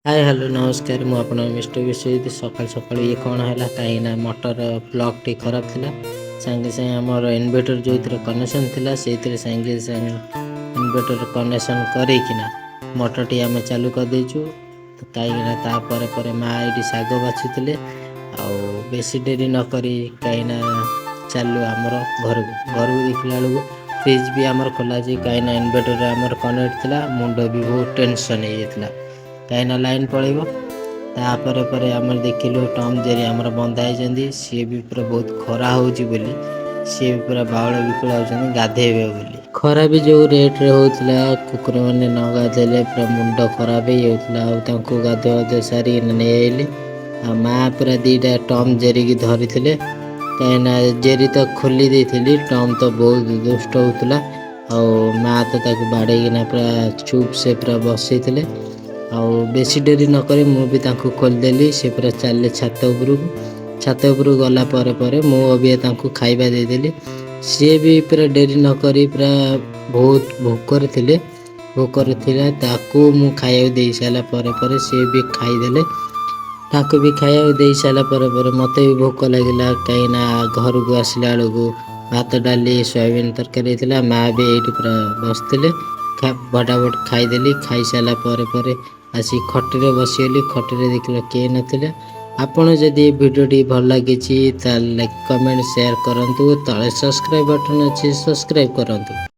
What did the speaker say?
Hi hello नमस्कार मु आपण मिस्टर विश्वजित सकाल सकाल ये कौन है कहीं मोटर प्लग टी खराब थिला संगे संगे आमर इन्वर्टर जो कनेक्शन थिला से संगे संगे इन्वर्टर कनेक्शन करना मोटर टी आम चालू कर देचु तो कहीं तापर माँ ये शाग बाछुले बेसी डेरी नक कहीं चलू आमर घर घर देखला बेलू फ्रिज भी आमर खोला कहीं इन्वर्टर आमर कनेक्ट थिला मुंड भी बहुत टेंशन हो जाता कहीं लाइन पड़ेब तापर आम देखिलु टम जेरी आम बंधा होती सी भी पूरा बहुत खरा हो सी भी पूरा बाउल बिकुल होती गाधेबे बोली खरा भी जो रेट रे होता कुकुर मैंने न गाधेले पूरा मुंड खराब हो गाधे सारी नहीं माँ पूरा दीटा टम जेरी की धरी कहीं जेरी तो खोली देती टम तो बहुत दुष्ट होता माँ तो बाड़ेना पूरा चुप से पूरा बसई बेसी डेरी नक भी खोलदेली से पूरा चले छात उपर गला मुझे खाइबा देदेली सी भी पूरा डेरी नक पूरा बहुत भोकर थे भोकर ताकू मु खाया दे सारापर सी भी खाईदे ताकू भी खाया दे सारापर मत भी भोक लगे कहीं घर को आसला बेलू भात डाली सोयाबीन तरकारी माँ भी ये पूरा बसते फटाफट खाईदेली खाई सारापर आसी खटे बसगली खटे देखल किए नथिले आपण जदि भिडियो भल लगी लाइक कमेंट शेयर करूँ तले सब्सक्राइब बटन अच्छे सब्सक्राइब करूँ।